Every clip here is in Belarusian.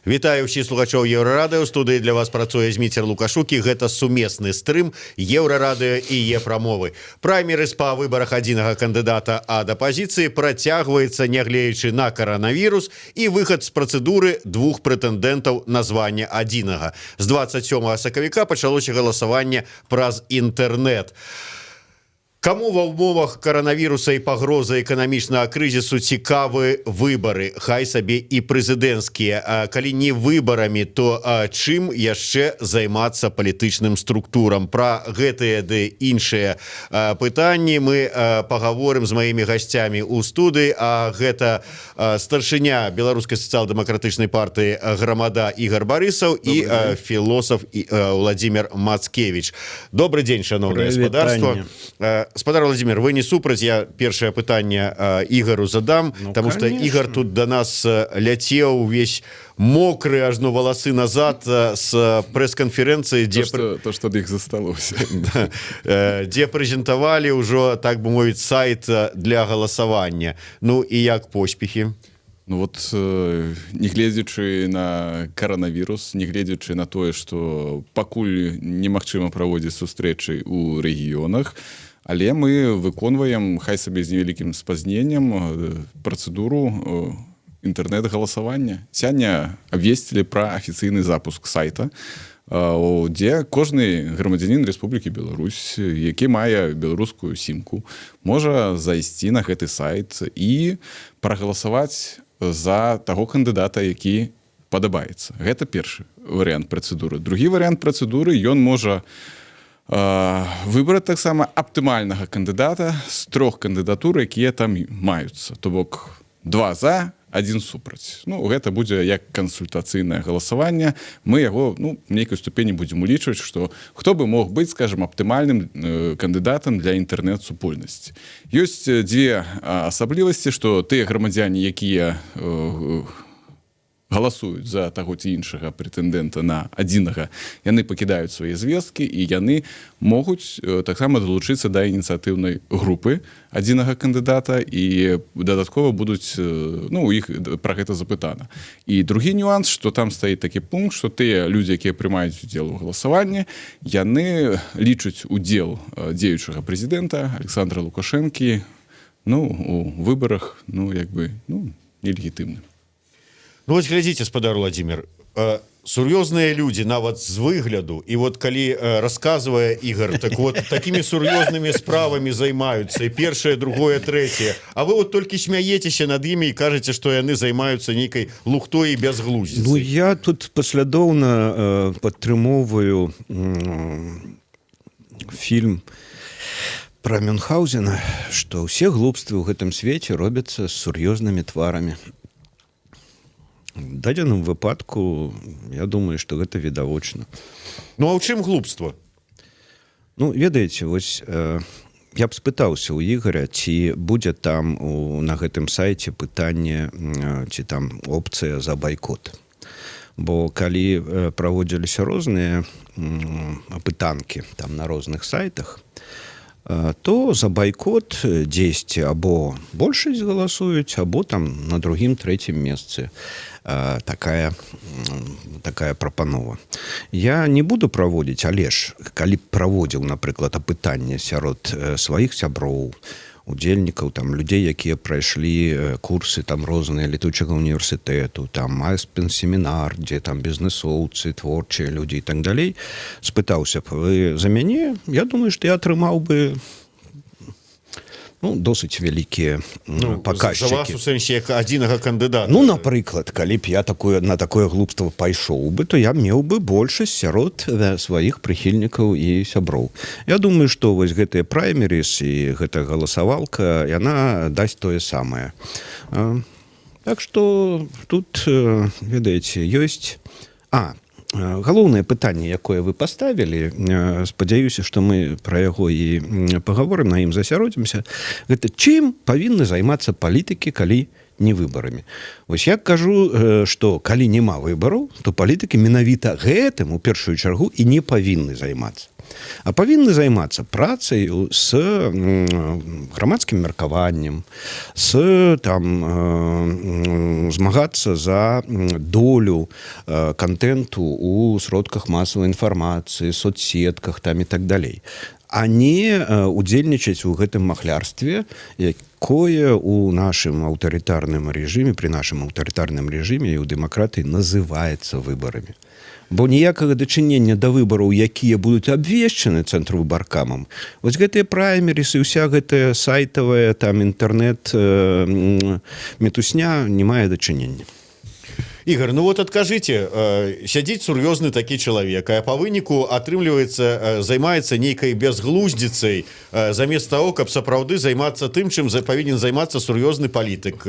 Вітаю ўсіх слухачоў Еўрарадыё. У студыі для вас працуе Зміцер Лукашук, і гэта сумесны стрым Еўрарадыё і Е-прамовы. Праймерыз па выбарах адзінага кандыдата ад апазіцыі працягваецца, нягледзячы на каранавірус, і выхад з працэдуры двух прэтэндэнтаў на званне адзінага. З 27 сакавіка пачалося галасаванне праз інтэрнэт. Каму ва ўмовах каранавіруса і пагрозы эканамічнага крызісу цікавы выбары, хай сабе і прэзідэнцкія. Калі не выбарамі, то чым яшчэ займацца палітычным структурам? Пра гэтыя ды іншыя пытанні мы пагаворым з маімі гасцямі ў студыі, а гэта старшыня Беларускай сацыял-дэмакратычнай партыі Грамада Ігор Барысаў і філосаф Владзімир Мацкевіч. Добрый дзень, шановнае гаспадарства. Спадар Владимир, вы не супраць, я першае пытанне Ігору задам, потому что Ігор тут до нас ляцеў увесь мокры, ажно валасы назад с прэс-канферэнцыі, то, что ад іх засталося. Дзе прэзентавалі ўжо, так бы мовіць, сайт для галасавання. Ну і як поспехі? Ну вот, не гледзячы на каранавірус, не гледзячы на тое, што пакуль немагчыма праводзіць сустрэчы ў рэгіёнах, але мы выконваем, хай сабе з невялікім спазненнем, працэдуру інтэрнэт-галасавання. Сёння абвесцілі пра афіцыйны запуск сайта, дзе кожны грамадзянін Рэспублікі Беларусь, які мае беларускую сімку, можа зайсці на гэты сайт і прагаласаваць за таго кандыдата, які падабаецца. Гэта першы варыянт працэдуры. Другі варыянт працэдуры, ён можа выбраць таксама аптымальнага кандыдата з трох кандыдатур, якія там маюцца. То бок 2 за, 1 супраць. Ну, гэта будзе як кансультацыйнае галасаванне. Мы яго, в нейкай ступені будзем улічваць, што хто бы мог быць, скажем, аптымальным кандыдатам для інтэрнэт-супольнасці. Ёсць дзве асаблівасці, што тыя грамадзяне, якія галасуюць за таго ці іншага прэтэндэнта на адзінага, яны пакідаюць свае звесткі, і яны могуць таксама далучыцца да ініцыятыўнай групы адзінага кандыдата, і дадаткова будуць, у іх пра гэта запытана. І другі нюанс, што там стаіць такі пункт, што тыя людзі, якія прымаюць удзел у галасаванні, яны лічаць удзел дзеючага прэзідэнта Александра Лукашэнкі у выбарах нелегітымным. Ну, вось глядзіце, спадар Владимир, сур'ёзныя людзі, нават з выгляду, і вот калі расказвае Ігор, так вот такімі сур'ёзнымі справамі займаюцца, і першае, другое, трэцяе, а вы вот толькі смяецеся над імі і кажаце, што яны займаюцца нейкай лухтой і бязглуздзіцай. Ну, я тут паслядоўна падтрымоўваю фільм пра Мюнхгаузена, што ўсе глупствы ў гэтым свеце робяцца з сур'ёзнымі тварамі. В дадзеным выпадку, я думаю, што гэта відавочна. Ну, а ў чым глупства? Ну, ведаеце, вось я б спытаўся ў Ігоря, ці будзе там на гэтым сайце пытанне, ці там опцыя за байкот. Бо калі праводзіліся розныя апытанкі там на розных сайтах, то за байкот дзесьці або большасць галасуюць, або там на другім, трэцім месцы такая прапанова. Я не буду праводзіць, але ж, калі б праводзіў, напрыклад, апытанне сярод сваіх сяброў, удзельнікаў, там, людзей, якія прайшлі курсы там розныя летучага універсітэту, там Аспен-семінар, дзе там бізнесоўцы, творчыя людзі і так далей, спытаўся б, вы за мяне? Я думаю, што я атрымаў бы досыць вялікія паказчыкі. За вас у сэнсе як адзінага кандыдата? Ну, напрыклад, калі б я на такое глупства пайшоў бы, то я меў бы большасць сярод сваіх прыхільнікаў і сяброў. Я думаю, што вось гэтыя праймеріз і гэтая галасавалка, яна дасць тое самае. Так што тут, ведаеце, ёсць... Галоўнае пытанне, якое вы паставілі, спадзяюся, што мы пра яго і пагаворым, на ім засяродзімся, гэта чым павінны займацца палітыкі, калі не выбарамі. Вось я кажу, што калі няма выбараў, то палітыкі менавіта гэтым у першую чаргу і не павінны займацца. А павінны займацца працай з грамадскім меркаваннем, з змагацца за долю контенту у сродках масавай інфармацыі, соцсетках там і так далей, а не удзельнічаць у гэтым махлярстве, якое у нашым аўтарытарным рэжыме, пры нашым аўтарытарным рэжыме і ў дэмакратыі называецца выбарамі. Бо ніякага дачынення да выбараў, якія будуць абвешчаны цэнтрвыбаркамам, вось гэтыя праймерісы, уся гэтая сайтавая там інтэрнэт мітусня не мае дачынення. Игорь, ну вот откажите, сядзіць сур'ёзны такі чалавек, а па выніку атрымліваецца, займаецца нейкай бязглуздзіцай, замест того, каб сапраўды займацца тым, чым павінен займацца сур'ёзны палітык,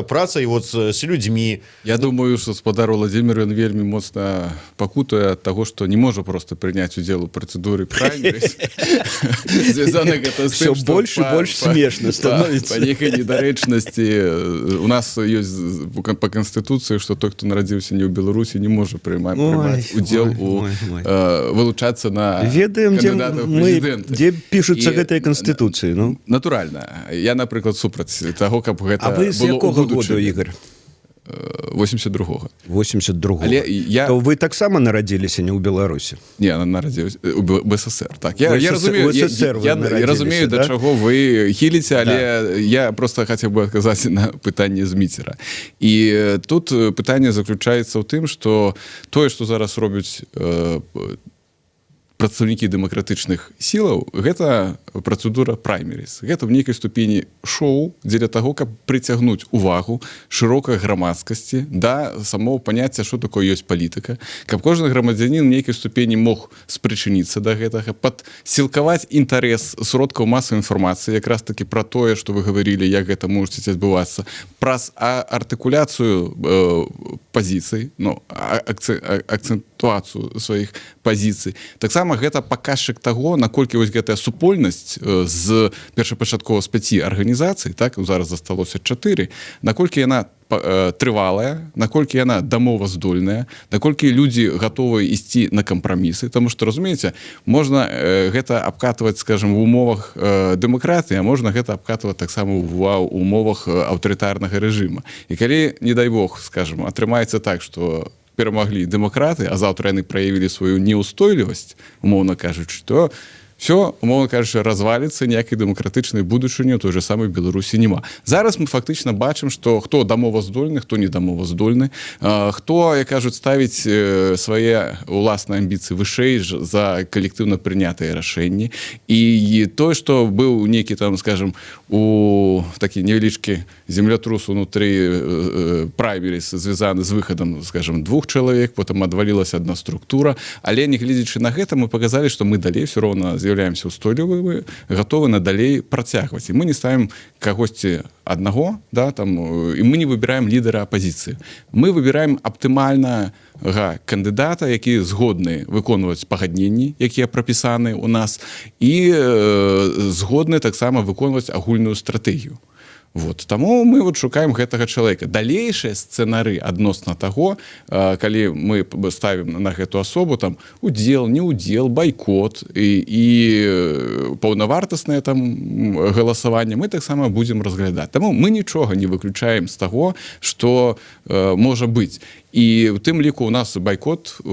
працай вот с людзьмі. Я думаю, что спадар Владимир ён вельмі моцна пакутуе ад таго, што не можа просто прыняць удзел у працэдуры праймерис. Все больш і больш смешна становіцца. Па нейкай недарэчнасці у нас ёсць па канстытуцыі, што той, хто нарадзіўся не ў Беларусі, не можа прымаць удзел у вылучацца на кандыдатаў прэзідэнта. Дзе пішуцца гэтыя канстытуцыі? Натуральна. Я, напрыклад, супраць таго, каб гэта было ў будучыні. А вы з якога году, Ігор? 82-го. 82-го. Але то вы таксама нарадзіліся не ў Беларусі? Не, нарадзіўся ў БССР. Так, я разумею, да чаго вы хіліце, але я просто хацеў бы адказаць на пытанне Зміцера. І тут пытанне заключаецца ў тым, што тое, што зараз робяць прадстаўнікі дэмакратычных сілаў, гэта працэдура праймеріс. Гэта ў нейкай ступені шоу дзеля таго, каб прыцягнуць увагу шырокай грамадскасці да самого паняцця, што такое ёсць палітыка, каб кожны грамадзянін ў нейкай ступені мог спрычыніцца да гэтага, падсілкаваць інтарэс сродкаў масавай інфармацыі, якраз такі пра тое, што вы гаварылі, як гэта можа адбывацца, праз артыкуляцыю пазіцый, акцэнтуацыю сваіх пазіцый. Таксама гэта паказчык таго, наколькі вось гэтая супольнасць з першапачаткова з 5 арганізацый, так, зараз засталося 4, наколькі яна трывалая, наколькі яна дамоваздольная, наколькі людзі гатовы ісці на кампрамісы, таму што, разумееце, можна гэта абкатваць, скажем, в умовах дэмакратыі, а можна гэта абкатваць таксама в умовах аўтарытарнага рэжыма. І калі, не дай Бог, скажем, атрымаецца так, што перамаглі дэмакраты, а заўтра яны праявілі сваю неўстойлівасць, умоўна кажучы, то все, умоўна кажучы, разваліцца, ніякай дэмакратычнай будучыні ў той же самай Беларусі няма. Зараз мы фактычна бачым, што хто дамоваздольны, хто не дамоваздольны, хто, як кажуць, ставіць свае ўласныя амбіцыі вышэй за калектыўна прынятыя рашэнні. І тое, што быў нейкі там, скажем, у такі невялічкі землятрус унутры праймеріс звязаны з выхадам, скажем, 2 чалавек, потым адвалілася адна структура, але нягледзячы на гэта мы паказалі, што мы далей все роўна з'яўляемся ўстойлівымі, гатовы надалей працягваць. І мы не ставім кагосьці аднаго, да, там, і мы не выбіраем лідара апазіцыі. Мы выбіраем аптымальнага кандыдата, які згодны выконваць пагадненні, якія прапісаны ў нас, і згодны таксама выконваць агульную стратэгію. Вот. Таму мы вот шукаем гэтага чалавека. Далейшыя сцэнары адносна таго, калі мы ставім на гэту асобу там удзел, не удзел, байкот і паўнавартаснае там галасаванне, мы таксама будзем разглядаць. Таму мы нічога не выключаем з таго, што можа быць. І ў тым ліку у нас байкот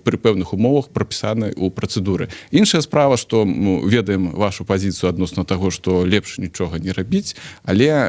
пры пэўных умовах прапісаны ў працэдуры. Іншая справа, што ведаем вашу пазіцыю адносна таго, што лепш нічога не рабіць, але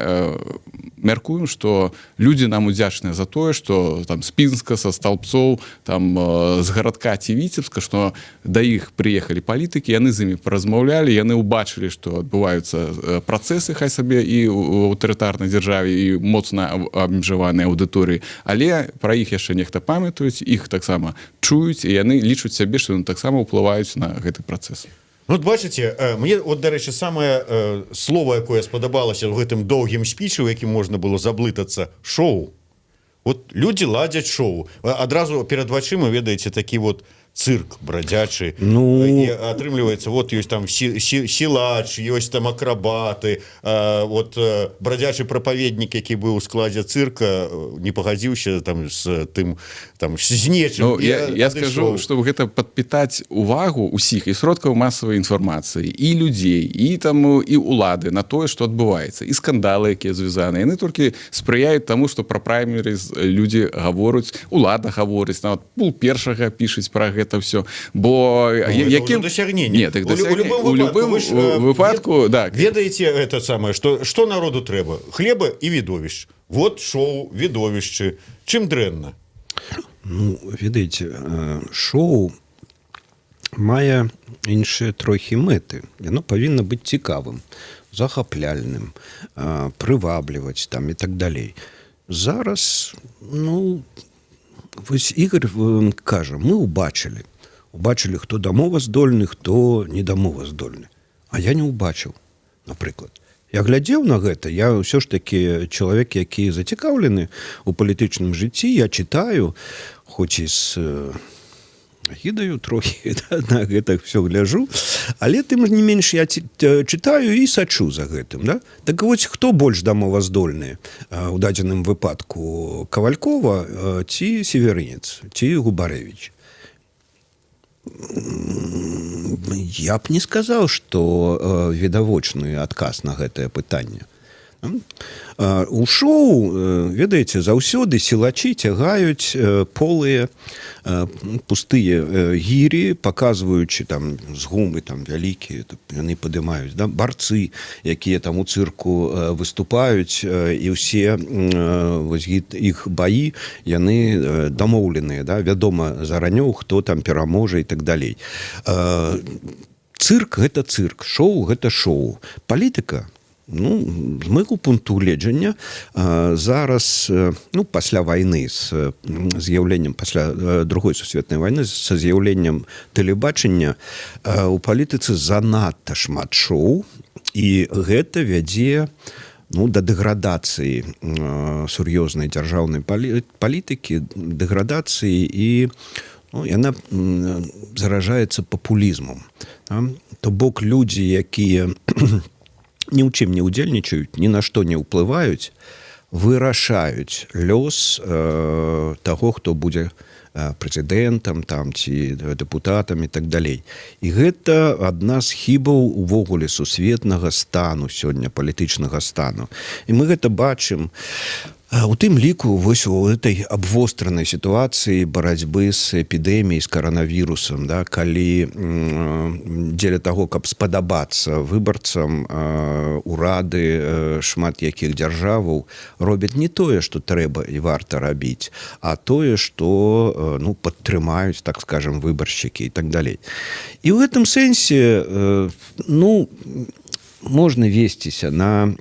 мяркуем, што людзі нам удзячныя за тое, што там з Пінска, са Сталпцоў, там з гарадка ці Віцебска, што да іх прыехалі палітыкі, яны з імі паразмаўлялі, яны ўбачылі, што адбываюцца працэсы, хай сабе і ў аўтарытарнай дзяржаве, і моцна абмежаванай аўдыторыі, але пра іх яшчэ нехта памятаюць, іх таксама чуюць, і яны лічуць сябе, што яны таксама ўплываюць на гэты працэс. Ну, бачыце, мне, от, дарэчы, самае слово, якое спадабалася ў гэтым доўгім спічы, у якім можна было заблытацца, шоу. Вот людзі ладзяць шоу. Адразу перад вачыма, ведаеце, такі вот цирк бродячий. Ну... И отрымливается, вот есть там силач, есть там акробаты, вот бродячий проповедник, який был у складе цирка, не погодился там с тым, там, с нечым. Ну, я скажу, чтобы гэта подпитать увагу усіх і сродкаў масавай інфармацыі, і людзей, і там і улады на тое, што адбываецца, і скандалы, якія звязаны. Яны толькі спрыяюць таму, што пра праймерыз людзі гавораць, улада гаворыць, нават пул першага пішуць пра гэта все, бо якім досягнення. Так, у любым выпадку, да. Ведаеце это самое, что народу трэба? Хлеба і відовішч. Вот шоу, відовішчы. Чым дрэнна? Ну, ведаеце, шоу мае іншыя трохі мэты. Яно павінна быць цікавым, захапляльным, прывабліваць там і так далей. Зараз, ну, вось Ігор кажа, мы убачылі, хто дамоваздольны, хто недамоваздольны. А я не убачыў, напрыклад. Я глядзеў на гэта, я ўсё ж такі чалавек, які зацікаўлены ў палітычным жыцці, я чытаю, хоць і з гідаю трохі, на гэта все гляжу, але тым не менш я чытаю і сачу за гэтым. Да? Так вось, хто больш дамоваздольны у дадзеным выпадку, Кавалькова ці Северынец, ці Губарэвіч? Я б не сказаў, што відавочны адказ на гэтае пытанне. У шоу, ведаеце, заўсёды сілачы цягаюць полыя пустыя гірі, паказваючы там з гумы там вялікія, яны падымаюць, да? Барцы, якія там у цырку выступаюць, і ўсе іх баі, яны дамоўленыя, да? Вядома заранёў, хто там пераможа і так далей. Цырк гэта цырк, шоу гэта шоу. Палітыка, ну, з майго пункту гледжання, зараз, ну, пасля вайны, з з'яўленнем, пасля Другой сусветнай вайны, са з'яўленнем тэлебачання, у палітыцы занадта шмат шоу, і гэта вядзе, ну, да дэградацыі сур'ёзнай дзяржаўнай палітыкі, дэградацыі, і ну, яна заражаецца папулізмам. То бок людзі, якія ні ў чым не ўдзельнічаюць, ні на што не ўплываюць, вырашаюць лёс таго, хто будзе прэзідэнтам там, ці дэпутатам і так далей. І гэта адна з хібаў увогуле сусветнага стану сёння, палітычнага стану. І мы гэта бачым у тым ліку вось у этой абвостранай сітуацыі барацьбы з эпідэміяй, з каранавірусам, да, калі дзеля таго, каб спадабацца выбарцам, урады шмат якіх дзяржаваў робяць не тое, што трэба і варта рабіць, а тое, што ну, падтрымаюць, так скажем, выбаршчыкі і так далей. І ў гэтым сэнсе, ну, можна весціся на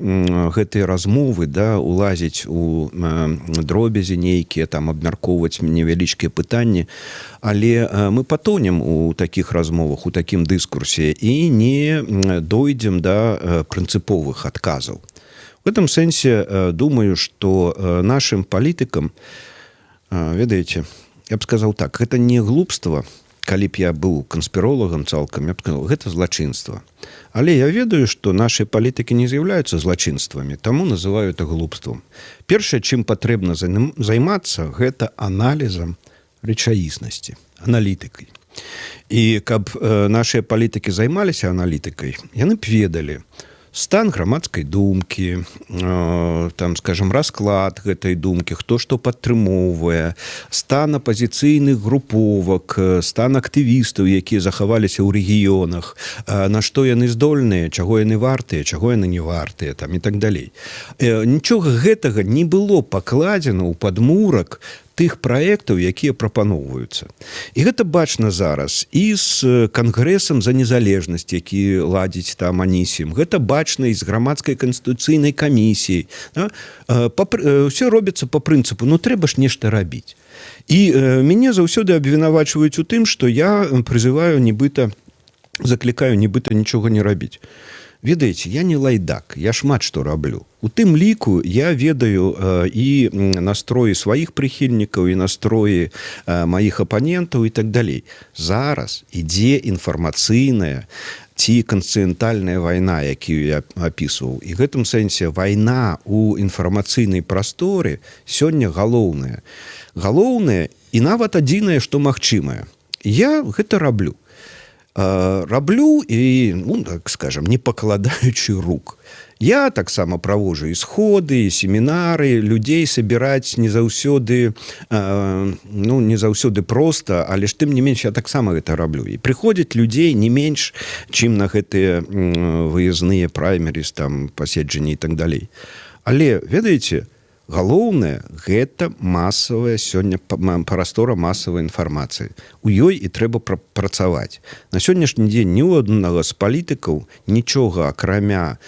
гэтыя размовы, да, улазіць у дробязі нейкія, там абмяркоўваць невялічкія пытанні, але мы патонем у такіх размовах, у такім дыскурсе і не дойдзем да прынцыповых адказаў. В гэтым сэнсе думаю, што нашым палітыкам, ведаеце, я б сказаў так, гэта не глупства, калі б я быў канспіролагам цалкам, я б сказаў, гэта злачынства. Але я ведаю, што нашы палітыкі не з'яўляюцца злачынствамі, таму называю это глупствам. Першае, чым патрэбна займацца, гэта аналізам рэчаіснасці, аналітыкай. І каб нашыя палітыкі займаліся аналітыкай, яны б ведалі стан грамадскай думкі, там, скажем, расклад гэтай думкі, хто што падтрымоўвае, стан апазіцыйных груповак, стан актывістаў, якія захаваліся ў рэгіёнах, на што яны здольныя, чаго яны вартыя, чаго яны не вартыя, там, і так далей. Нічога гэтага не было пакладзена ў падмурак тых праектаў, якія прапаноўваюцца. І гэта бачна зараз і з кангрэсам за незалежнасць, які ладзіць там Анісім. Гэта бачна і з грамадскай канстытуцыйнай камісіяй. Ўсё робіцца па прынцыпу, ну трэба ж нешта рабіць. І мяне заўсёды абвінавачваюць у тым, што я прызываю нібыта, заклікаю нібыта нічога не рабіць. ведаеце, я не лайдак, я шмат што раблю. У тым ліку я ведаю і настроі сваіх прыхільнікаў, і настроі маіх апанентаў і так далей. Зараз ідзе інфармацыйная ці кансцыентальная вайна, якую я апісваў. І гэтым сэнсе вайна ў інфармацыйнай прасторы сёння галоўная. Галоўнае і нават адзінае, што магчымае. Я гэта раблю. Раблю і, ну, так скажем, не пакладаючы рук. Я таксама праводжу і сходы, і семінары, людзей сабіраць не заўсёды, не заўсёды проста, але ж тым не менш я таксама гэта раблю. І прыходзяць людзей не менш, чым на гэтыя выязныя праймеріс, там, паседжанні і так далей. Але, ведаеце, галоўнае – гэта масавая сёння прастора масавай інфармацыі. У ёй і трэба працаваць. На сённяшні дзень ні ў аднаго з палітыкаў нічога, акрамя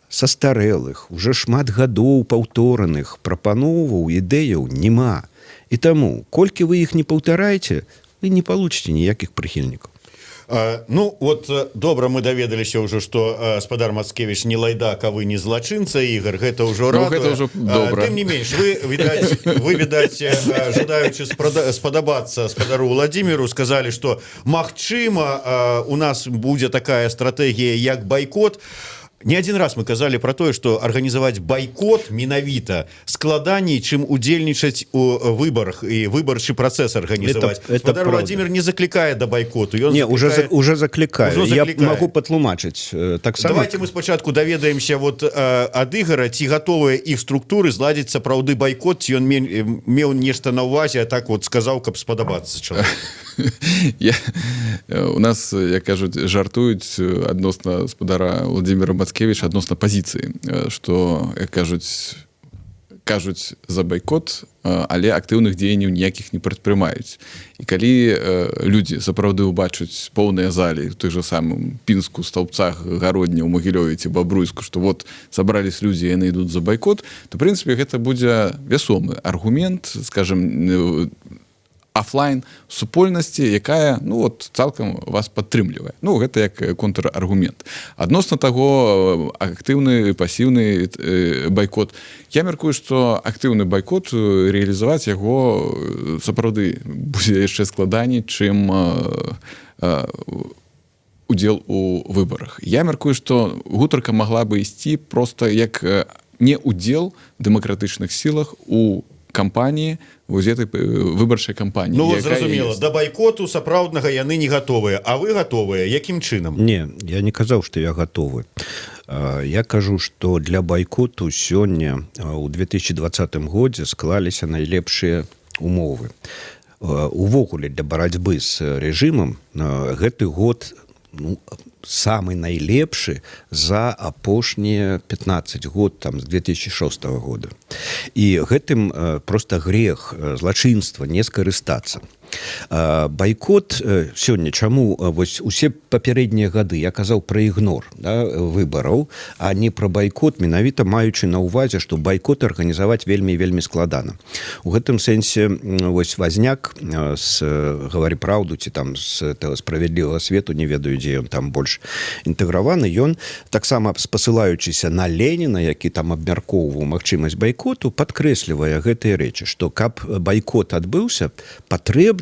састарэлых, уже шмат гадоў паўтораных прапановаў, ідэяў няма. І таму, колькі вы іх не паўтараеце, вы не получыце ніякіх прыхільнікаў. Ну, вот добра мы даведаліся ўжо, што спадар Мацкевіч не лайдак, а вы не злачынца, Ігор, гэта ўжо радуе. Гэта ўжо добра. Тым не менш, вы, відаць, жадаючы спадабацца спадару Владимиру, сказалі, што магчыма, у нас будзе такая стратэгія, як байкот. Не один раз мы казалі про тое, што арганізаваць байкот менавіта складаней, чым удзельнічаць у выбарах і выбарчы працэс арганізаваць. Спадар Владимир не заклікае да байкоту. Не, уже заклікаю. Я могу патлумачыць таксама. Давайте мы спачатку даведаемся вот ад Ігора, ці гатовыя іх структуры зладзіць сапраўды байкот, ці ён меў нешта на ўвазе, а так вот сказаў, каб спадабацца чалавеку. У нас, як кажуць, жартуюць адносна спадара Владимира Мацкевіча адносна пазіцыі, што, як кажуць за байкот, але актыўных дзеянняў ніякіх не прадпрымаюць. І калі людзі сапраўды ўбачаць поўныя залі, в той же самым Пінску, Стаўбцах, Гародня, у Магілёве ці Бабруйску, што вот сабрались людзі, яны ідуць за байкот, то, в прынцыпе, гэта будзе вясомы аргумент, скажем, офлайн супольнасці, якая, ну, вот, цалкам вас падтрымлівае. Ну, гэта як контраргумент. Адносна таго, актыўны, пасіўны байкот. Я мяркую, што актыўны байкот рэалізаваць яго сапраўды будзе яшчэ складаней, чым удзел у выбарах. Я мяркую, што гутарка магла бы ісці проста як не удзел дэмакратычных сілах у кампаніі, вось этой выбарчай кампаніі. Ну, вот зразумела, да байкоту сапраўднага яны не гатовыя. А вы гатовыя? Якім чынам? Не, я не казаў, што я гатовы. Я кажу, што для байкоту сёння ў 2020 годзе склаліся найлепшыя умовы. Увогуле для барацьбы з рэжымам гэты год самы найлепшы за апошнія 15 год, там, з 2006 года. І гэтым проста грэх, злачынства не скарыстацца. Байкот сёння, чаму вось усе папярэднія гады я казаў пра ігнор, да, выбараў, а не пра байкот, менавіта маючы на ўвазе, што байкот арганізаваць вельмі складана. У гэтым сэнсе вось Вазняк гавары праўду ці там з справядлівага свету, не ведаю, дзе ён там больш інтэграваны, ён таксама спасылаючыся на Леніна, які там абмяркоўваў магчымасць байкоту, падкрэслівае гэтыя рэчы, што каб байкот адбыўся, патрэбна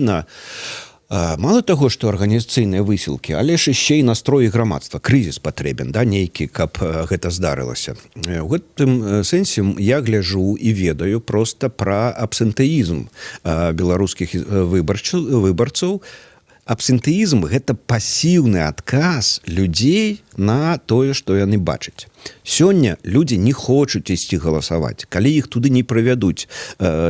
мало таго, што арганізацыйныя высілкі, але ж яшчэ і настроі грамадства, крызіс патрэбен, да, нейкі, каб гэта здарылася. У гэтым сэнсе я гляджу і ведаю проста пра абсентэізм беларускіх выбарцаў. Абсентэізм – гэта пасіўны адказ людзей на тое, што яны бачаць. Сёння людзі не хочуць ісці галасаваць. Калі іх туды не правядуць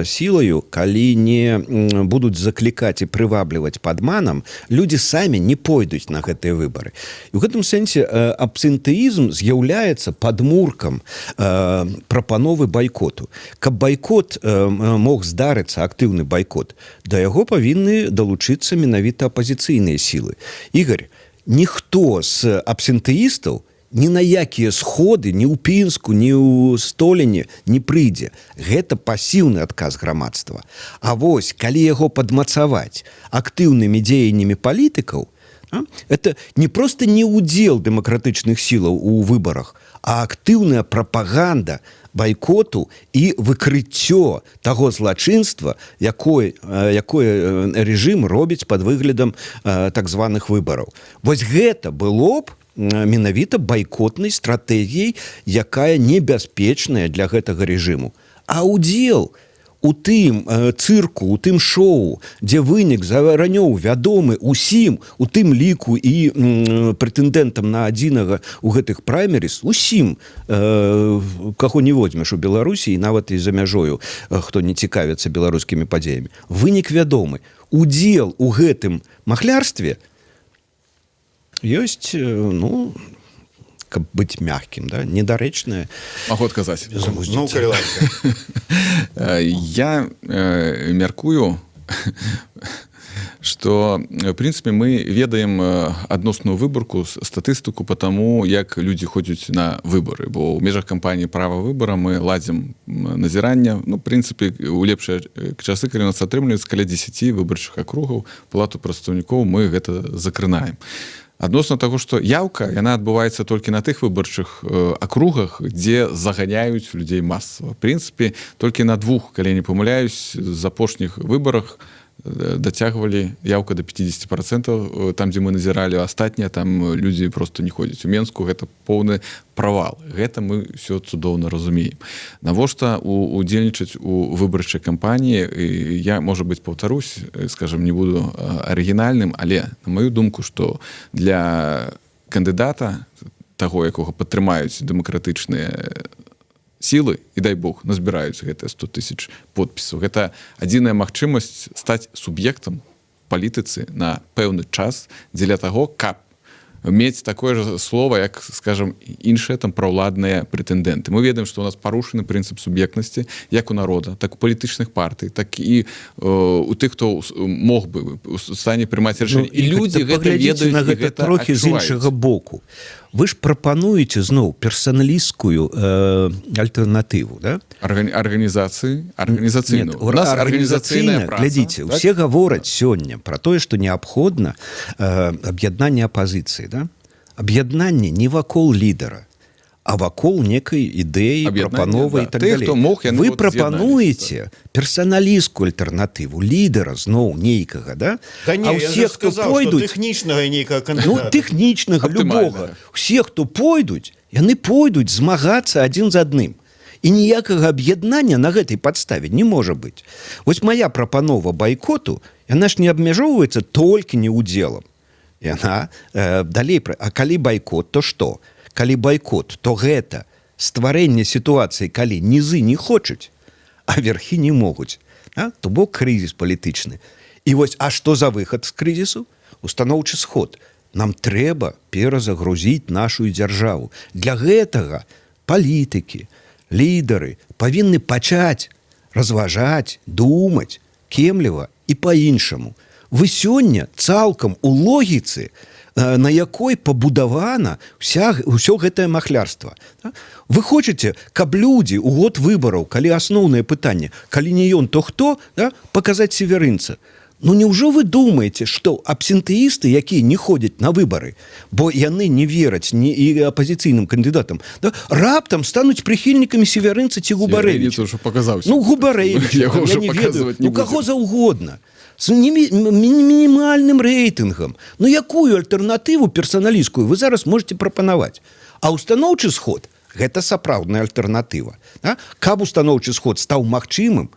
сілаю, калі не будуць заклікаць і прывабліваць падманам, людзі самі не пойдуць на гэтыя выбары. І ў гэтым сэнсе абсентэізм з'яўляецца падмуркам прапановы байкоту. Каб байкот мог здарыцца, актыўны байкот, да яго павінны далучыцца менавіта апазіцыйныя сілы. Ігор, ніхто з абсентэістаў ні на якія сходы, ні ў Пінску, ні ў Століне не прыйдзе. Гэта пасіўны адказ грамадства. А вось, калі яго падмацаваць актыўнымі дзеяннямі палітыкаў, Это не просто не удел дэмакратычных сілаў у выбарах, а актыўная прапаганда байкоту і выкрыццё таго злачынства, якое рэжым робіць пад выглядам так званых выбараў. Вось гэта было б менавіта байкотнай стратэгіяй, якая небяспечная для гэтага рэжыму. А удзел у тым цырку, у тым шоу, дзе вынік заранёў вядомы усім, у тым ліку і прэтэндэнтам на адзінага у гэтых праймеріс, усім, каго не возьмеш у Беларусі, і нават і за мяжою, хто не цікавіцца беларускімі падзеямі. Вынік вядомы. Удзел у гэтым махлярстве ёсць, ну, каб быць мягкім, да, недарэчнае. Магу адказаць. Ну, калі ласка. Я мяркую, что, в принципе, мы ведаем адносную выборку, статыстыку по тому, як людзі ходзяць на выборы, бо ў межах кампаніі права выбора мы ладзім назірання. Ну, в принципе, у лепшыя часы, калі нас атрымліваецца каля 10 выбарчых акругаў, палату прадстаўнікоў мы гэта закрынаем. Адносна таго, што яўка, яна адбываецца толькі на тых выбарчых акругах, дзе заганяюць людзей масава. В прынцыпе, толькі на 2, калі не памыляюсь, з апошніх выбарах дацягвалі яўка до 50%, там, дзе мы назіралі, астатнія там людзі просто не ходзяць. У Менску гэта поўны правал. Гэта мы все цудоўна разумеем. Навошта удзельнічаць у выбарчай кампаніі, я, можа быць, паўтарусь, скажем, не буду арыгінальным, але, на маю думку, што для кандыдата, таго, якога падтрымаюць дэмакратычныя сілы, і дай Бог, назбіраюць гэтыя 100 000 подпісаў. Гэта адзіная магчымасць стаць суб'ектам палітыцы на пэўны час дзеля таго, каб мець такое же слово, як, скажем, іншыя там праўладныя прэтэндэнты. Мы ведаем, што у нас парушаны прынцып суб'ектнасці як у народа, так у палітычных партый, так і у тых, хто мог бы у стане прымаць рашэнне. І людзі гэта ведаюць, на гэта трохі з іншага боку. Вы ж прапануеце зноў персаналісцкую альтэрнатыву, да? Арганізацыйную. У нас арганізацыйная праца. Глядзіце, усе гавораць сёння пра тое, што неабходна аб'яднанне апазіцыі, да? Аб'яднанне не вакол лідара, а вакол некай ідэі, прапановы і так далей. Вы прапануеце персаналісткую альтэрнатыву, лідара зноў нейкага, да? Да не, я же сказаў, што тэхнічнага нейкага кандыдата. Ну, тэхнічнага, любога. Усе, хто пойдуць, яны пойдуць змагацца адзін з адным. І ніякага аб'яднання на гэтай падставе не можа быць. Вось моя прапанова байкоту, яна ж не абмяжоўваецца толькі не удзелам. Яна далей, а калі байкот, то што? Калі байкот, то гэта стварэнне сітуацыі, калі нізы не хочуць, а верхі не могуць. То бок крызіс палітычны. І вось, а што за выхад з крызісу? Устаноўчы сход. Нам трэба перазагрузіць нашу дзяржаву. Для гэтага палітыкі, лідары павінны пачаць разважаць, думаць, кемліва і па-іншаму. Вы сёння цалкам у логіцы, на якой пабудавана ўсё гэтае махлярства. Вы хочаце, каб людзі ў год выбараў, калі асноўнае пытанне, калі не ён, то хто, да, паказаць северынца? Ну, неўжо вы думаеце, што абсентэісты, якія не ходзяць на выбары, бо яны не вераць ні і апазіцыйным кандыдатам, да, раптам стануць прыхільнікамі северынца ці Губарэвіча? Ну, Губарэвіча, я не ведаю, ну, каго заўгодна. З мінімальным рэйтынгам. Ну, якую альтэрнатыву персаналісткую вы зараз можете прапанаваць? А устаноўчы сход – гэта сапраўдная альтэрнатыва. Каб устаноўчы сход стаў магчымым,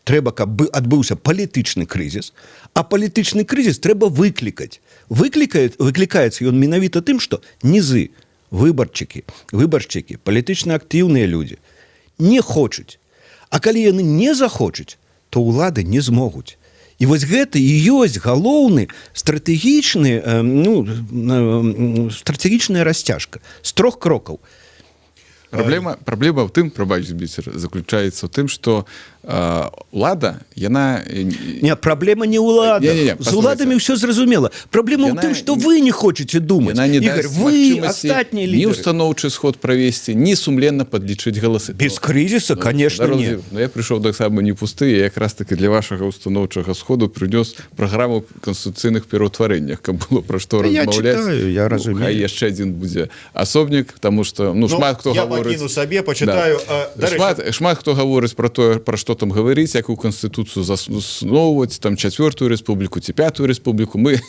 трэба, каб адбыўся палітычны крызіс, а палітычны крызіс трэба выклікаць. Выклікаецца ён менавіта тым, што нізы, выбарчыкі, палітычна актыўныя людзі не хочуць. А калі яны не захочуць, то ўлады не змогуць. І вось гэта і ёсць галоўны стратэгічная расцяжка з 3 крокаў. Праблема ў тым, прабач, Біцер, заключаецца ў тым, што ўлада яна Не, праблема не ўладах. Не-не-не, З уладамі ўсё зразумела. Праблема ў тым, што вы не хочаце думаць. Ігор, вы, астатнія ні лідеры. установчы сход правесці, ні сумленна падлічыць галасы. Без крызіса, конечно, не. Я прыйшоў таксама не пусты, я якраз таки для вашага установчага сходу прынёс праграму канстытуцыйных пераўтварэннях, каб было пра што Я размаўляць. читаю, я разумею. Хай яшчэ адзін будзе асобнік, таму што шмат хто я гаворыць. пакіну сабе, пачытаю. Шмат хто гаворыць пра тое, пра што там гаварыць, якую канстытуцыю засноўваць, там 4-ю рэспубліку ці 5-ю рэспубліку. Мы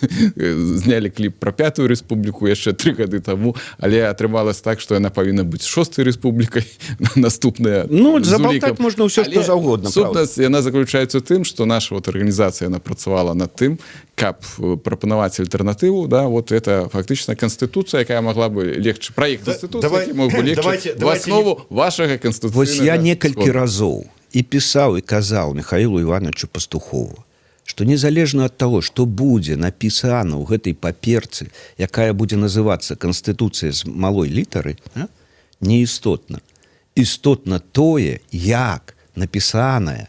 знялі кліп пра 5-ю рэспубліку яшчэ 3 гады таму, але атрымалася так, што яна павінна быць 6-й рэспублікай наступная. Ну, забалтаць можна ўсё, што заўгодна. Сутнасць яна заключаецца ў тым, што наша арганізацыя яна працавала над тым, каб прапанаваць альтэрнатыву, да, вот это фактычна канстытуцыя, якая могла бы легче праект канстытуцыі, мог бы легче в основу вашага канстытуцыйнага. Вось я некалькі разоў і пісаў і казаў Михаилу Ивановичу Пастухову, што незалежна ад таго, што будзе напісана ў гэтай паперцы, якая будзе называцца канстытуцыя з малой літары, неістотна. Істотна тое, як напісаная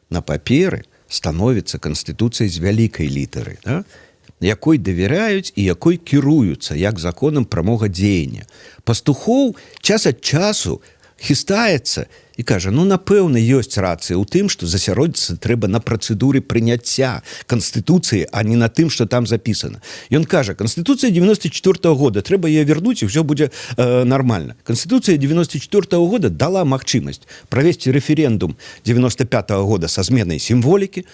на паперы становіцца канстытуцыяй з вялікай літары, якой давяряюць і якой кіруюцца як законам прамога дзеяння. Пастухоў час ад часу хістаецца і кажа, напэўна, ёсць рацыя ў тым, што засяродзіцца трэба на працэдуры прыняцця Канстытуцыі, а не на тым, што там запісана. Ён кажа, Канстытуцыя 94-го года, трэба яе вярнуць, і ўсё будзе нармальна. Канстытуцыя 94-го года дала магчымасць правесці рэферэндум 95-го года са зменай сімволікі,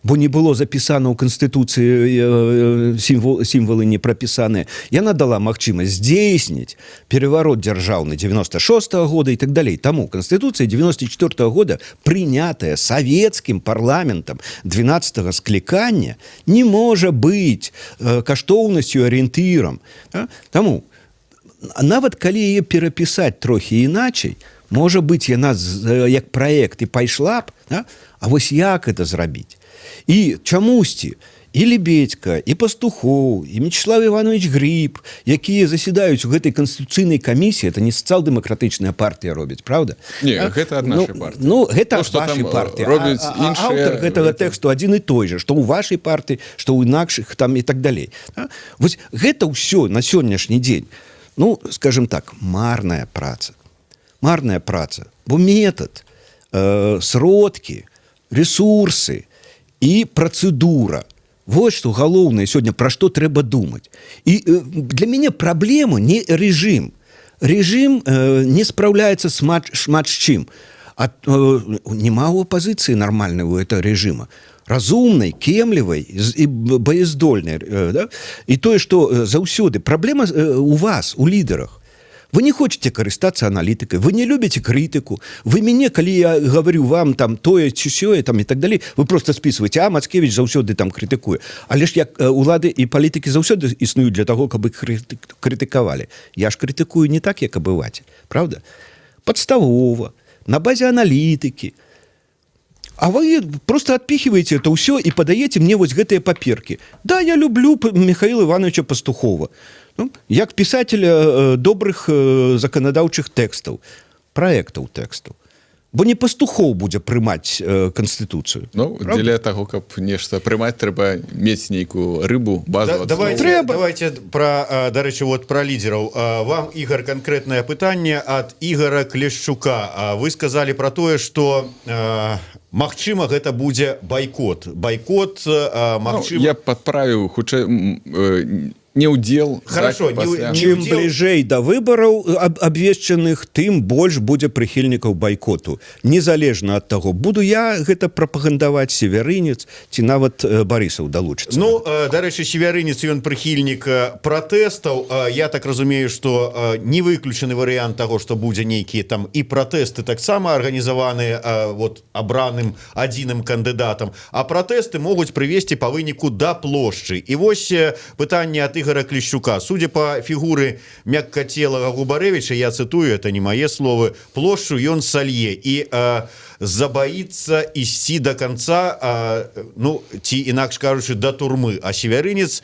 бо не было запісана ў Канстытуцыі сімвалы не прапісаныя. Яна дала магчымасць здзейсніць пераварот дзяржаўны 96-го года і так далей. Таму Канстытуцыя 94-го года, прынятая савецкім парламентам 12-го склікання, не можа быць каштоўнасцю, арыентырам. Таму, нават калі яе перапісаць трохі іначай, можа быць, яна як праект і пайшла б, а вось як это зрабіць? І чамусьці і Лебедька, і Пастухоў, і Мячеслав Іванович Гриб, якія засядаюць у гэтай канстытуцыйнай камісіі, это не сацыял-дэмакратычная партыя робіць, правда? Не, гэта ад нашай партыі. Гэта ад вашай партыі. Аўтар гэтага тэксту адзін і той же, што ў вашай партыі, што ў інакшых там і так далей. Вось гэта ўсё на сённяшні дзень, скажем так, марная праца. Марная праца. Бо метад, сродкі, ресурсы і працэдура. Вось што галоўнае сёння, пра што трэба думаць. І для мяне праблема не рэжым. Рэжым не спраўляецца шмат з чым. Нема ў апазіцыі нармальнай у этого рэжыма. Разумнай, кемлівай і баяздольнай. І тое, што заўсёды праблема у вас, у лідарах. Вы не хочаце карыстацца аналітыкай, вы не любіце крытыку. Вы мяне, калі я гаварю вам там тое ці сёе там і так далей, вы просто спісваеце, Мацкевіч заўсёды там крытыкуе. Але ж як улады і палітыкі заўсёды існуюць для таго, каб іх крытыкавалі. Я ж крытыкую не так, як абываць, правда? Падставова, на базе аналітыкі. А вы просто адпіхиваеце это ўсё і падаеце мне вось гэтыя паперкі. Да, я люблю Михаила Ивановича Пастухова. Як пісателя добрых заканадаўчых тэкстаў, праектаў тэкстаў. Бо не Пастухоў будзе прымаць Канстытуцыю. Дзеля таго, каб нешта прымаць, трэба мець нейкую рыбу, базу. Давайте дарэчы, пра лідераў. Вам, Ігор, канкрэтнае пытанне ад Ігора Клешчука. Вы сказалі пра тое, што магчыма, гэта будзе байкот. Байкот, магчыма... Я падправіў, хутчэй... не ўдзел. Хорошо, чым бліжэй да выбараў абвешчаных, тым больш будзе прыхільнікаў байкоту. Незалежна ад таго, буду я гэта прапагандаваць, Севярынец, ці нават Барысаў далучыцца. Дарэчы, Севярынец, ён прыхільнік пратэстаў. Я так разумею, што не выключаны варыянт таго, што будзе нейкія там і пратэсты таксама арганізаваныя абраным адзіным кандыдатам. А пратэсты могуць прывесці па выніку да плошчы. І вось пытанне ад Игоря Клещука. Судя по фигуре мягкотелого Губаревича, я цитую, это не мои слова, площадь он солье и забоится идти до конца, ті інакш кажучи, до турмы. А Севярынец,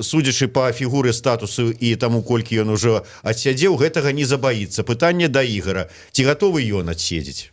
судячи по фигуре, статусу и тому, колькі он уже отсядзеў, гэтага не забоится. Пытанне до Игора. Ці готовы ён отседзець?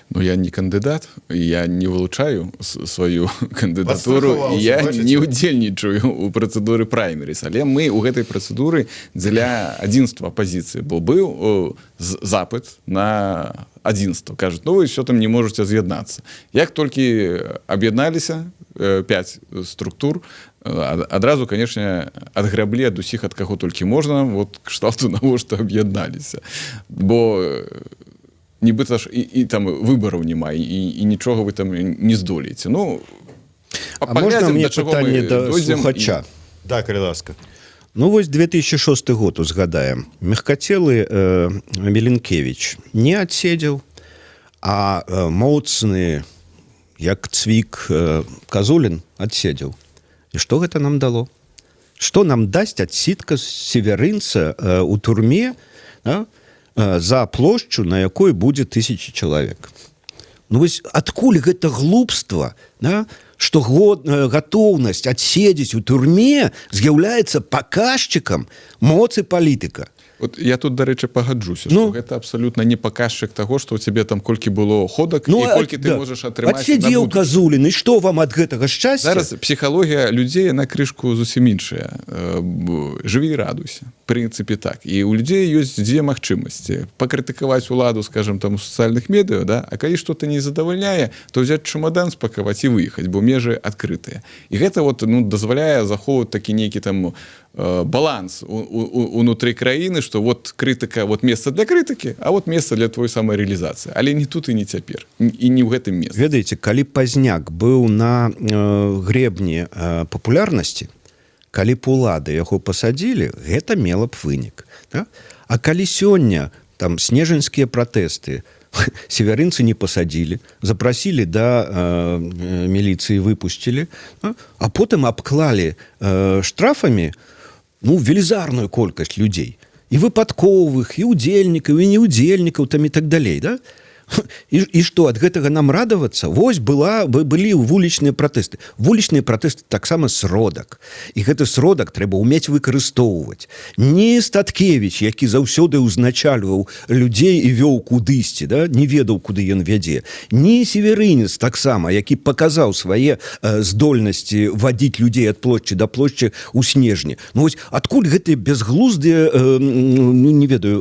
Ну, я не кандыдат, я не вылучаю сваю кандыдатуру, і я бачыце? не удзельнічаю ў працэдуры праймеріс. Але мы ў гэтай працэдуры дзеля адзінства апазіцыі, бо быў запыт на адзінства. Кажуць, ну вы ўсё там не можаце з'яднацца. Як толькі аб'ядналіся 5 структур, адразу, канешне, адграблі ад усіх, ад каго толькі можна, вот кшталту навошта аб'ядналіся. Бо нібыта ж і там выбараў няма, і нічога вы там не здолееце. Ну, можна мне пытанне да слухача? Да, калі ласка. Ну, вось 2006 год узгадаем. Мягкацелы Меленкевич не адседзеў, а моцны, як цвік Казулін, адседзеў. І што гэта нам дало? Што нам дасць адсідка северынца ў турме, за плошчу, на якой будзе 1000 чалавек. Ну вось адкуль гэта глупства, да? Што гатоўнасць адседзець у турме з'яўляецца паказчыкам моцы палітыка. Вот я тут, дарэчы, пагаджуся, што гэта абсалютна не паказчык таго, што ў цябе там колькі было ходак, і колькі ты можаш атрымаць. Адседзеў Казулін, і што вам ад гэтага шчасця? Зараз псіхалогія людзей на крышку зусім іншая. Жыві і радуйся. В прынцыпе так. І ў людзей ёсць дзве магчымасці. Пакрытыкаваць уладу, скажам, там у сацыяльных медыа, да? А калі што-то не задавальняе, то ўзяць чемодан, спакаваць і выехаць, бо межы адкрытыя. І гэта вот, дазваляе захоўваць такі нейкі там баланс унутры краіны, што вот крытыка, вот месца для крытыкі, а вот месца для твоей самарэалізацыі. Але не тут і не цяпер. І не ў гэтым месцы. Ведаеце, калі Пазняк быў на гребні папулярнасці, калі б улады яго пасадзілі, гэта мела б вынік. Да? А калі сёння там снежаньскія пратэсты северынцы не пасадзілі, запрасілі да міліцыі, выпусцілі, а потым абклалі штрафамі велізарную колькасць людзей. І выпадковых, і удзельнікаў, і неудзельнікаў там і так далей. Да? І што, ад гэтага нам радавацца? Вось былі вулічныя пратэсты. Вулічныя пратэсты таксама сродак. І гэты сродак трэба ўмець выкарыстоўваць. Не Статкевіч, які заўсёды ўзначальваў людзей і вёў кудысьці, да? Не ведаў, куды ён вядзе. Не Северынец таксама, які паказаў свае здольнасці вадзіць людзей ад плошчы да плошчы ў снежні. Ну вось адкуль гэтыя безглуздыя, не ведаю,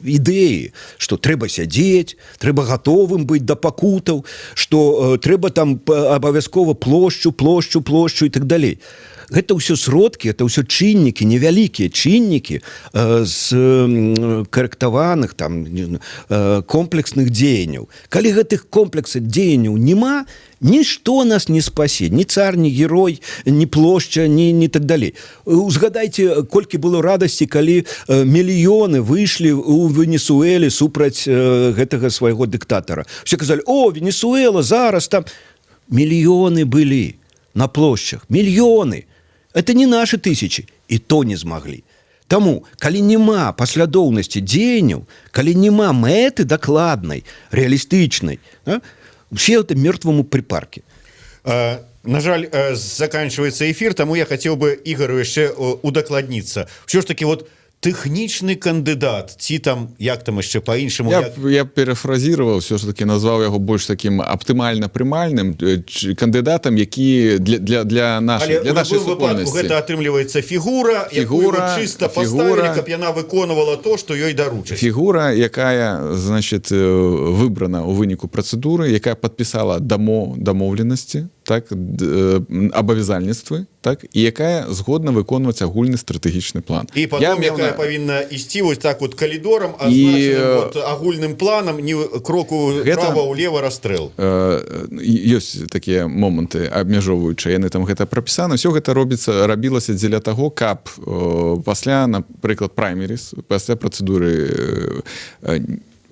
ідэі, што трэба сядзець, трэба гатовым быць да пакутаў, што трэба там абавязкова плошчу і так далей. Гэта ўсё сродкі, это ўсё чыннікі, невялікія чыннікі з карэктаваных там комплексных дзеянняў. Калі гэтых комплексных дзеянняў няма, нішто нас не спасе, ні цар, ні герой, ні плошча, ні так далей. Узгадайце, колькі было радасці, калі мільёны выйшлі ў Венесуэле супраць гэтага свайго дыктатара. Все казалі, о, Венесуэла, зараз там мільёны былі на плошчах, мільёны. Это не наши 1000, і то не змаглі. Таму, калі няма паслядоўнасці дзеянняў, калі няма мэты дакладнай, рэалістычнай, усе это мёртваму припарке. На жаль, заканчивается эфир, таму я хотел бы Ігору яшчэ удакладніцца. Все ж таки, вот тэхнічны кандыдат, ці там, як там яшчэ па-іншаму? Я перафразировал, все ж таки назваў яго больш таким аптымальна прымальным кандыдатам, які для нашай супольнасці. Гэта атрымліваецца фігура, якую чыста паставілі, каб яна выконвала то, што ёй даручаць. Фігура, якая, значит, выбрана ў выніку працэдуры, якая падпісала дамоўленасці, так, абавязальніцтвы, так, і якая згодна выконваць агульны стратэгічны план. І потом, якая павінна ісці вось так вот калідорам, азначаным агульным планам, не кроку права ўлева расстрэл. Ёсць такія моманты абмяжоўваючыя, яны там гэта прапісаны. Усё гэта рабілася дзеля таго, каб пасля, напрыклад, праймеріс, пасля працэдуры,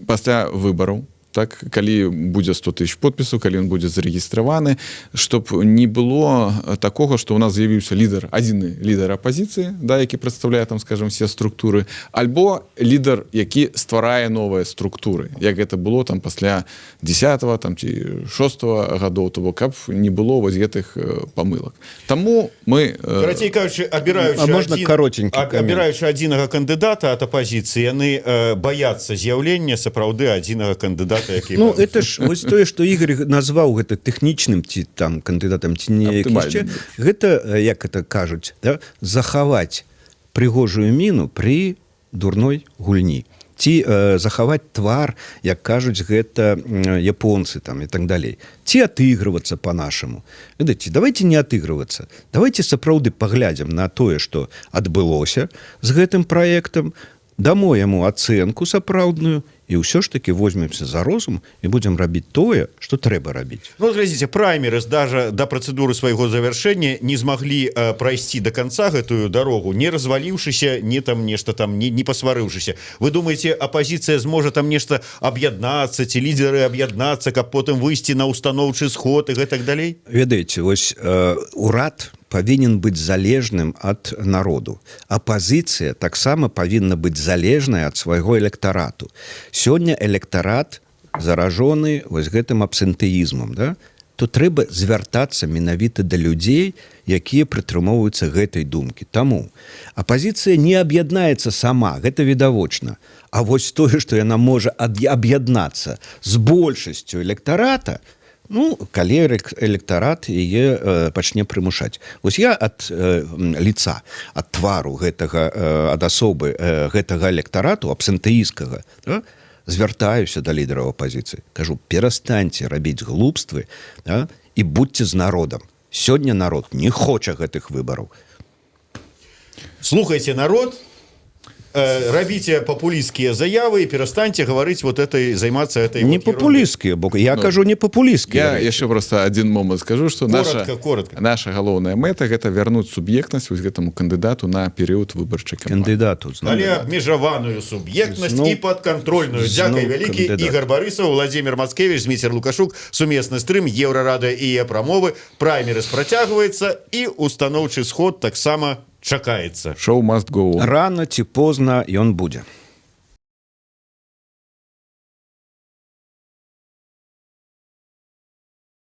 пасля выбараў, так, калі будзе 100 000 подпісаў, калі ён будзе зарэгістраваны, чтоб не было такога, што ў нас з'явіўся лідар, адзіны лідар апазіцыі, да, які прадстаўляе там, скажем, все структуры, альбо лідар, які стварае новыя структуры, як гэта было там пасля 10-го там ці 6-го гадоў, того, каб не было вось гэтых памылак. Таму мы... Карацей кажучы, абіраючы адзінага кандыдата ад апазіцыі, яны баяцца з'яўлення сапраўды адзінага кандыдата кандыдата, які Ну это ж вось тое што Ігор назваў гэта тэхнічным ці там кандыдатам ці не Аптымальным. гэта як это кажуць, да? Захаваць прыгожую міну пры дурной гульні ці захаваць твар, як кажуць гэта японцы там і так далей, ці атыгрывацца по-нашаму. Ведаеце, давайте не атыгрывацца, давайте сапраўды паглядзім на тое, што адбылося з гэтым праектам, дамо яму ацэнку сапраўдную і ўсё ж таки возьмемся за розум і будзем рабіць тое, што трэба рабіць. Ну, глядзіце, праймерыз даже да працэдуры свайго завяршэння не змаглі прайсці до конца гэтую дарогу, не разваліўшыся, не там нешта там не пасварыўшыся. Вы думаеце, апозіцыя зможа там нешта аб'яднацца, ці лідеры аб'яднацца, каб потым выйсці на установчы сход і гэтак далей? Ведаеце, вось урад павінен быць залежным ад народу. Апазіцыя таксама павінна быць залежная ад свайго электарату. Сёння электарат заражоны вось гэтым абсентэізмам, да? То трэба звяртацца менавіта да людзей, якія прытрымоўваюцца гэтай думкі. Таму апазіцыя не аб'яднаецца сама, гэта відавочна. А вось тое, што яна можа аб'яднацца з большасцю электарата, ну, калі электарат яе пачне прымушаць. Вось я ад лица, ад твару гэтага, ад асобы гэтага электарату, абсентэісткага, да, звяртаюся да лідараў апазіцыі. Кажу, перастаньце рабіць глупствы, да, і будьце з народам. Сёння народ не хоча гэтых выбараў. Слухайте народ, рабіце папулісцкія заявы і перастаньце гаварыць вот этой займацца этой Не папулісцкія, бо я кажу не папулісцкія. Я яшчэ просто один момант скажу, что коротко. наша галоўная мэта гэта вярнуць суб'ектнасць вось гэтаму кандыдату на перыяд выбарчай кампаніі. Кандыдату. Але абмежаваную суб'ектнасць і падкантрольную. Дзякуй вялікі. Ігор Барысаў, Владзімир Мацкевіч, Зміцер Лукашук, сумесны стрым, Еўрарада і прамовы. Праймерыз працягваецца і устаноўчы сход таксама чакаецца. Show must go on. Рано ці позна ён будзе.